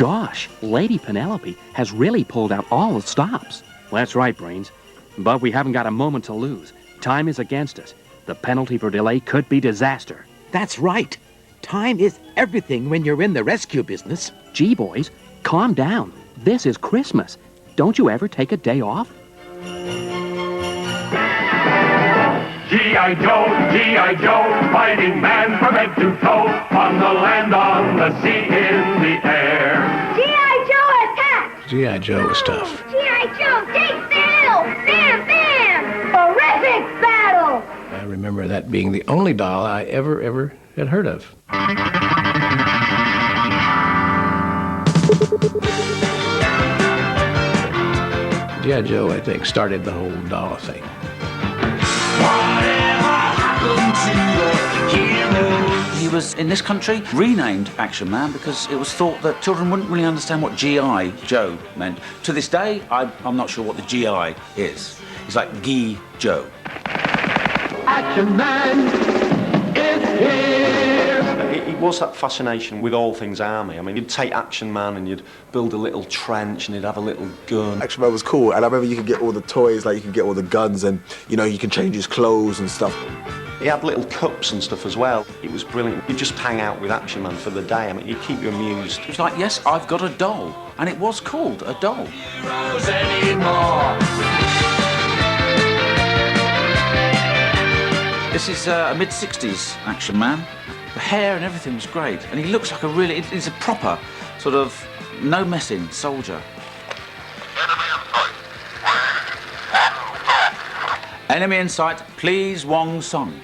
Gosh, Lady Penelope has really pulled out all the stops. That's right, Brains. But we haven't got a moment to lose. Time is against us. The penalty for delay could be disaster. That's right. Time is everything when you're in the rescue business. Gee, boys, calm down. This is Christmas. Don't you ever take a day off? G.I. Joe, fighting man from head to toe, on the land, on the sea, in the air. G.I. Joe attack! G.I. Joe was tough. G.I. Joe takes the hill! Bam, bam! Horrific battle! I remember that being the only doll I ever had heard of. G.I. Joe, I think, started the whole doll thing. He was, in this country, renamed Action Man because it was thought that children wouldn't really understand what G.I. Joe meant. To this day, I'm not sure what the G.I. is. It's like Guy Joe. Action Man is here! It was that fascination with all things army. I mean, you'd take Action Man and you'd build a little trench and he'd have a little gun. Action Man was cool, and I remember you could get all the toys, like you could get all the guns, and you know, you can change his clothes and stuff. He had little cups and stuff as well. It was brilliant. You'd just hang out with Action Man for the day. I mean, he'd keep you amused. It was like, yes, I've got a doll. And it was called a doll. This is a mid-60s Action Man. The hair and everything was great. And he looks like he's a proper sort of no-messing soldier. Enemy in sight, please, Wong Song.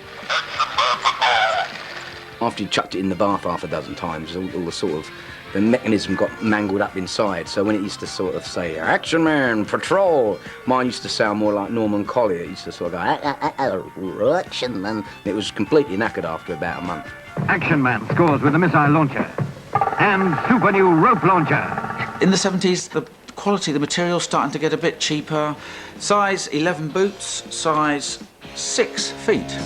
After you chucked it in the bath half a dozen times, all the sort of, the mechanism got mangled up inside. So when it used to sort of say, Action Man, patrol, mine used to sound more like Norman Collier. It used to sort of go, Action Man. It was completely knackered after about a month. Action Man scores with a missile launcher and super new rope launcher. In the 70s, the quality of the material starting to get a bit cheaper. Size 11 boots, size 6 feet.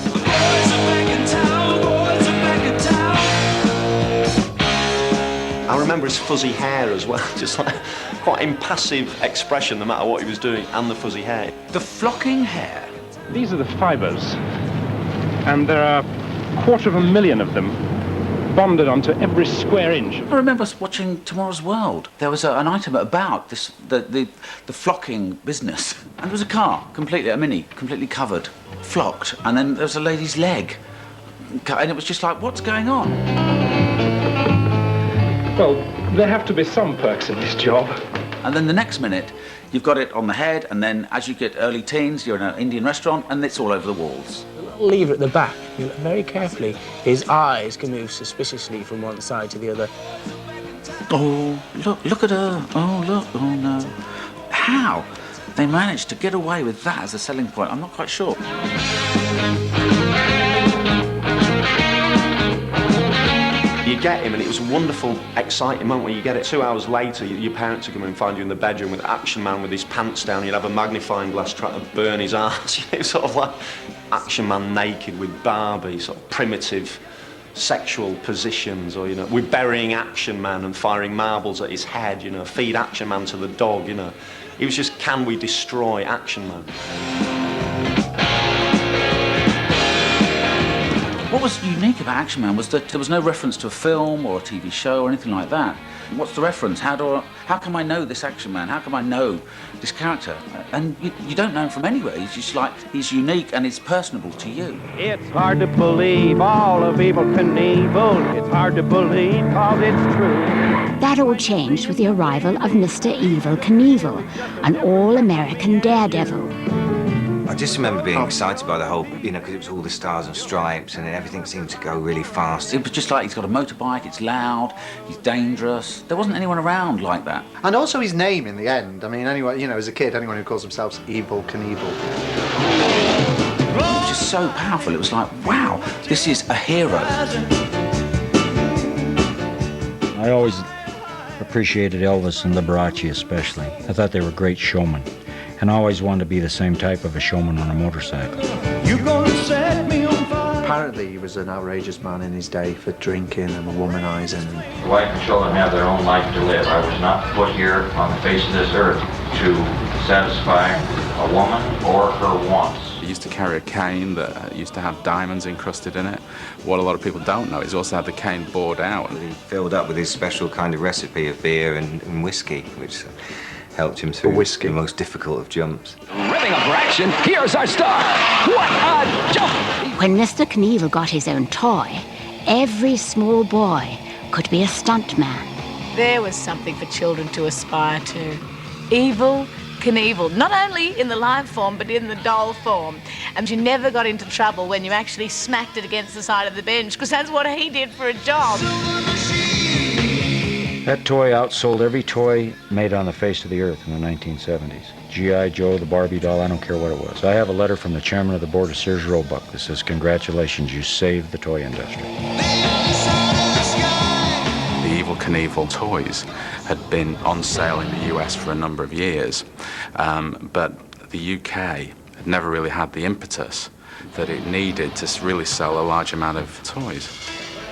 I remember his fuzzy hair as well, just like quite impassive expression no matter what he was doing, and the fuzzy hair. The flocking hair. These are the fibres, and there are 250,000 of them bonded onto every square inch. I remember watching Tomorrow's World. There was an item about this, the flocking business. And there was a car, a Mini, completely covered, flocked, and then there was a lady's leg. And it was just like, what's going on? Well, there have to be some perks in this job. And then the next minute, you've got it on the head, and then as you get early teens, you're in an Indian restaurant, and it's all over the walls. The little lever at the back, you look very carefully, his eyes can move suspiciously from one side to the other. Oh, look at her. Oh, look, oh no. How they managed to get away with that as a selling point, I'm not quite sure. You get him, and it was a wonderful, exciting moment when you get it. 2 hours later, your parents would come and find you in the bedroom with Action Man with his pants down. You'd have a magnifying glass trying to burn his arse. It was sort of like Action Man naked with Barbie, sort of primitive sexual positions, or, you know, we're burying Action Man and firing marbles at his head, you know, feed Action Man to the dog, you know. It was just, can we destroy Action Man? What was unique about Action Man was that there was no reference to a film or a TV show or anything like that. What's the reference? How come I know this Action Man? How come I know this character? And you don't know him from anywhere. He's just like, he's unique and he's personable to you. It's hard to believe all of Evel Knievel. It's hard to believe cause it's true. That all changed with the arrival of Mr. Evel Knievel, an all-American Daredevil. I just remember being excited by the whole, you know, because it was all the stars and stripes and everything seemed to go really fast. It was just like he's got a motorbike, it's loud, he's dangerous. There wasn't anyone around like that. And also his name in the end. I mean, anyone, you know, as a kid, anyone who calls themselves Evel Knievel. It was just so powerful. It was like, wow, this is a hero. I always appreciated Elvis and Liberace especially. I thought they were great showmen. And I always wanted to be the same type of a showman on a motorcycle. You're gonna set me on fire. Apparently he was an outrageous man in his day for drinking and womanizing. The wife and children have their own life to live. I was not put here on the face of this earth to satisfy a woman or her wants. He used to carry a cane that used to have diamonds encrusted in it. What a lot of people don't know is he also had the cane bored out. He filled up with his special kind of recipe of beer and whiskey, which helped him through the most difficult of jumps. Revving up for action, here's our star. What a jump! When Mr. Knievel got his own toy, every small boy could be a stuntman. There was something for children to aspire to. Evel Knievel, not only in the live form, but in the doll form. And you never got into trouble when you actually smacked it against the side of the bench, because that's what he did for a job. That toy outsold every toy made on the face of the earth in the 1970s. G.I. Joe, the Barbie doll, I don't care what it was. I have a letter from the chairman of the board of Sears Roebuck that says, "Congratulations, you saved the toy industry." The Evel Knievel toys had been on sale in the US for a number of years, but the UK had never really had the impetus that it needed to really sell a large amount of toys.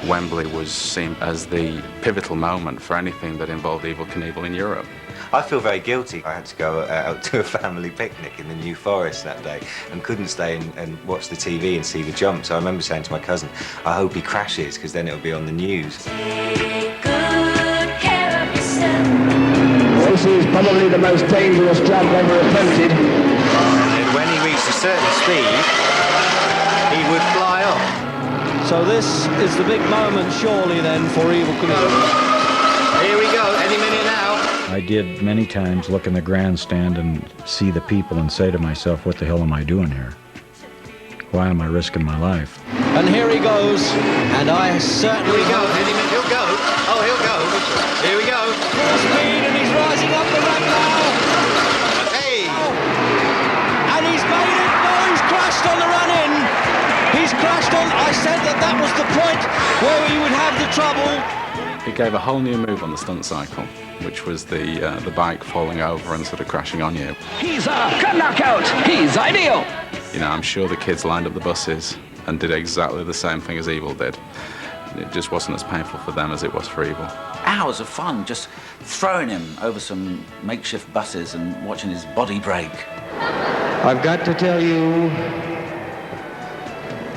Wembley was seen as the pivotal moment for anything that involved Evel Knievel in Europe. I feel very guilty. I had to go out to a family picnic in the New Forest that day and couldn't stay and watch the TV and see the jump. So I remember saying to my cousin, I hope he crashes, because then it'll be on the news. Take good care of yourself. This is probably the most dangerous jump ever attempted. And when he reached a certain speed, he would fly off. So this is the big moment, surely, then, for Evel Knievel. Here we go, any minute now. I did many times look in the grandstand and see the people and say to myself, what the hell am I doing here? Why am I risking my life? And here he goes, and I certainly... Here we go, any minute, he'll go. Oh, he'll go. Here we go. Full speed, and he's rising up the ramp now. Hey! And he's made it. No, he's crashed on the run-in. He's crashed on. I said that was the point where he would have the trouble. It gave a whole new move on the stunt cycle, which was the bike falling over and sort of crashing on you. He's a good knockout. He's ideal. You know, I'm sure the kids lined up the buses and did exactly the same thing as Evel did. It just wasn't as painful for them as it was for Evel. Hours of fun just throwing him over some makeshift buses and watching his body break. I've got to tell you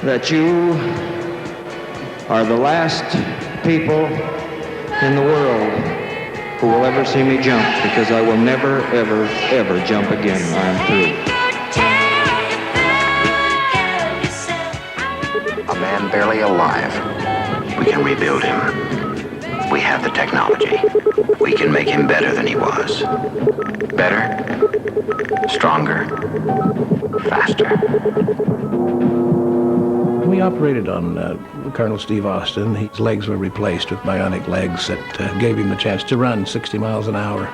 that you are the last people in the world who will ever see me jump, because I will never, ever, ever jump again. I'm through. A man barely alive. We can rebuild him. We have the technology. We can make him better than he was. Better, stronger, faster. We operated on Colonel Steve Austin. His legs were replaced with bionic legs that gave him a chance to run 60 miles an hour.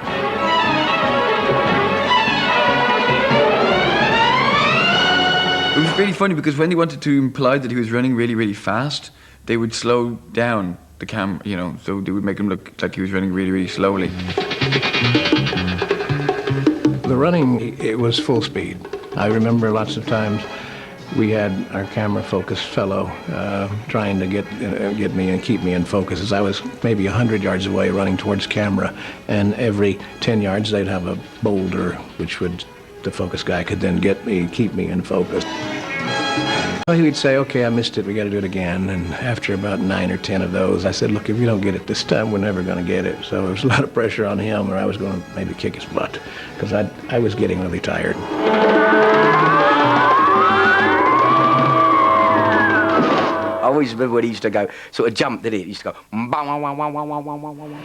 It was really funny because when they wanted to imply that he was running really, really fast, they would slow down the camera, you know, so they would make him look like he was running really, really slowly. The running, it was full speed. I remember lots of times we had our camera focus fellow trying to get me and keep me in focus, as I was maybe 100 yards away running towards camera, and every 10 yards they'd have a boulder which would the focus guy could then keep me in focus. He would say, okay, I missed it, we got to do it again. And after about 9 or 10 of those, I said, look, if you don't get it this time, we're never going to get it. So there was a lot of pressure on him, or I was going to maybe kick his butt, because I was getting really tired. I always remember when he used to go, sort of jump, didn't he? He used to go, bang, bang, bang, bang, bang, bang, bang, bang.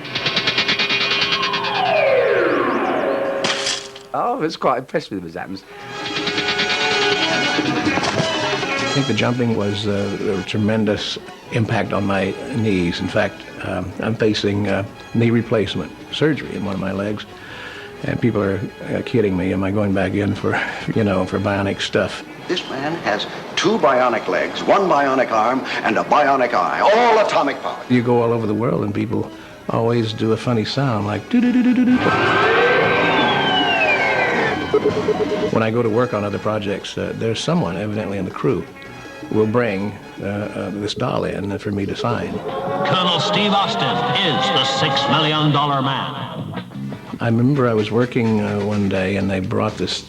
Oh, I was quite impressed with him as happens. I think the jumping was a tremendous impact on my knees. In fact, I'm facing knee replacement surgery in one of my legs, and people are kidding me. Am I going back in for, for bionic stuff? This man has 2 bionic legs, 1 bionic arm, and a bionic eye, all atomic power. You go all over the world, and people always do a funny sound like doo-doo-doo-doo-doo. When I go to work on other projects, there's someone evidently in the crew will bring this doll in for me to sign. Colonel Steve Austin is the $6 million man. I remember I was working one day and they brought this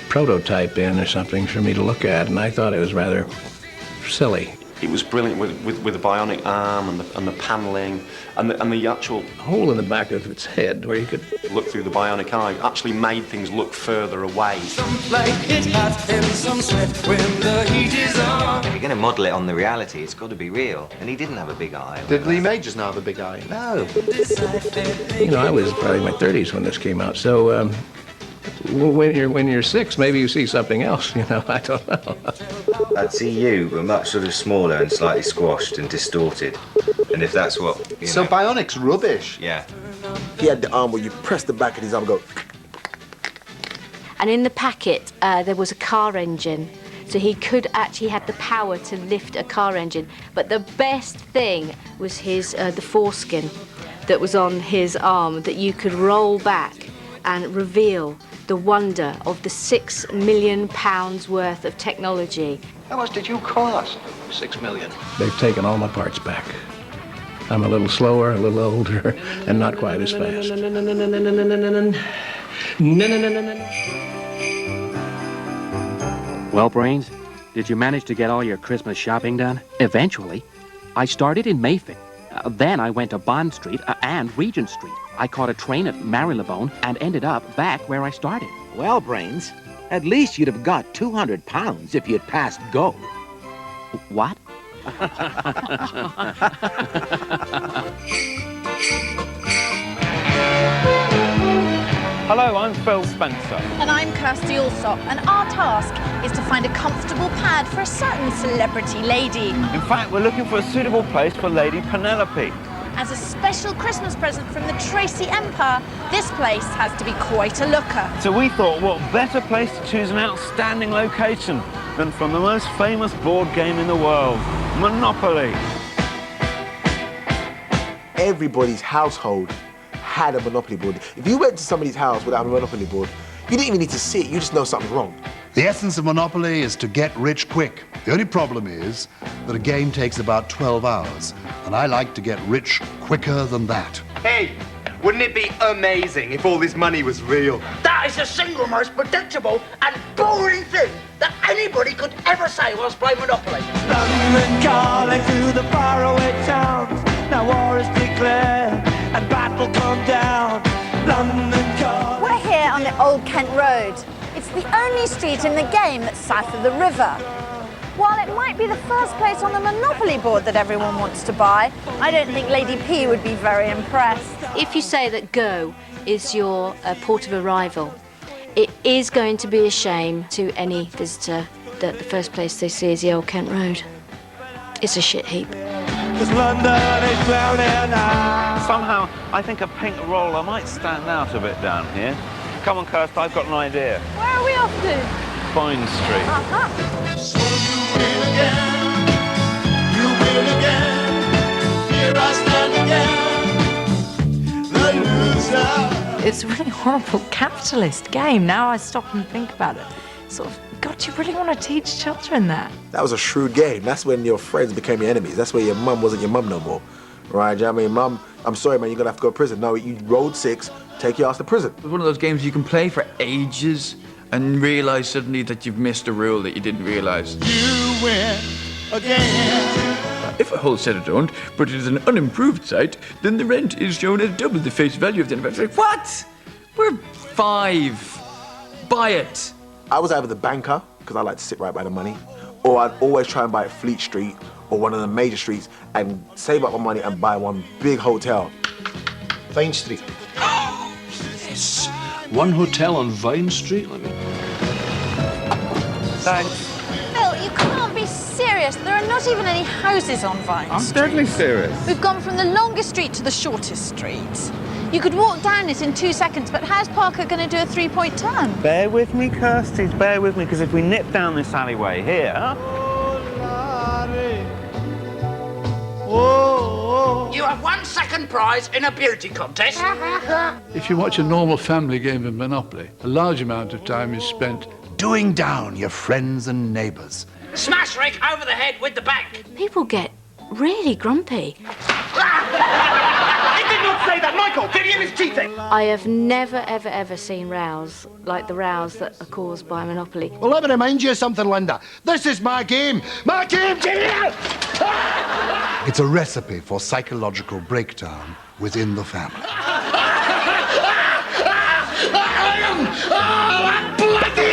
prototype in or something for me to look at, and I thought it was rather silly. It was brilliant with the bionic arm and the panelling and the actual hole in the back of its head where you could look through the bionic eye. Actually made things look further away. If you're going to model it on the reality, it's got to be real. And he didn't have a big eye. Did Lee Majors not have a big eye? No. You know, I was probably in my 30s when this came out, so when you're 6, maybe you see something else, you know, I don't know. I'd see you, but much sort of smaller and slightly squashed and distorted. And if that's what, you know. So Bionic's rubbish. Yeah. He had the arm where you press the back of his arm and go. And in the packet, there was a car engine. So he could actually have the power to lift a car engine. But the best thing was his the foreskin that was on his arm that you could roll back and reveal the wonder of the £6 million worth of technology. How much did you cost? $6 million. They've taken all my parts back. I'm a little slower, a little older, and not quite as fast. Well, Brains, did you manage to get all your Christmas shopping done? Eventually. I started in Mayfair. Then I went to Bond Street and Regent Street. I caught a train at Marylebone and ended up back where I started. Well, Brains, at least you'd have got 200 pounds if you'd passed go. What? Hello, I'm Phil Spencer. And I'm Kirsty Allsop, and our task is to find a comfortable pad for a certain celebrity lady. In fact, we're looking for a suitable place for Lady Penelope. As a special Christmas present from the Tracy Empire, this place has to be quite a looker. So we thought, what better place to choose an outstanding location than from the most famous board game in the world, Monopoly. Everybody's household had a Monopoly board. If you went to somebody's house without a Monopoly board, you didn't even need to see it, you just know something's wrong. The essence of Monopoly is to get rich quick. The only problem is that a game takes about 12 hours, and I like to get rich quicker than that. Hey, wouldn't it be amazing if all this money was real? That is the single most predictable and boring thing that anybody could ever say whilst playing Monopoly. London calling to the faraway towns. Now war is declared and battle come down. London calling. We're here on the Old Kent Road. It's the only street in the game that's south of the river. While it might be the first place on the Monopoly board that everyone wants to buy, I don't think Lady P would be very impressed. If you say that Go is your port of arrival, it is going to be a shame to any visitor that the first place they see is the Old Kent Road. It's a shit heap. London is drowning now. Somehow, I think a pink roller might stand out a bit down here. Come on, Kirst, I've got an idea. Where are we off to? Fine Street. So you win again, you win again. Here I stand again, the loser. It's a really horrible capitalist game. Now I stop and think about it. Sort of, God, do you really want to teach children that? That was a shrewd game. That's when your friends became your enemies. That's where your mum wasn't your mum no more. Right, I mean, Mum, I'm sorry, man, you're gonna have to go to prison. No, you rolled 6, take your ass to prison. It's one of those games you can play for ages and realise suddenly that you've missed a rule that you didn't realise. You win again. If a wholesaler don't, but it is an unimproved site, then the rent is shown at double the face value of the investment. What? We're 5. Buy it. I was either the banker, because I like to sit right by the money, or I'd always try and buy at Fleet Street or one of the major streets and save up my money and buy one big hotel. Vine Street. Yes. One hotel on Vine Street? Thanks. Phil, you can't be serious. There are not even any houses on Vine Street. I'm deadly serious. We've gone from the longest street to the shortest street. You could walk down it in 2 seconds, but how's Parker going to do a 3-point turn? Bear with me, Kirsty, bear with me, because if we nip down this alleyway here... You have 1 second prize in a beauty contest. If you watch a normal family game of Monopoly, a large amount of time is spent doing down your friends and neighbours. Smash Rick over the head with the bank. People get really grumpy. He did not say that, Michael. Did he? He was cheating. I have never, ever, ever seen rows like the rows that are caused by Monopoly. Well, let me remind you of something, Linda. This is my game. My game, Gillian! It's a recipe for psychological breakdown within the family. I am bloody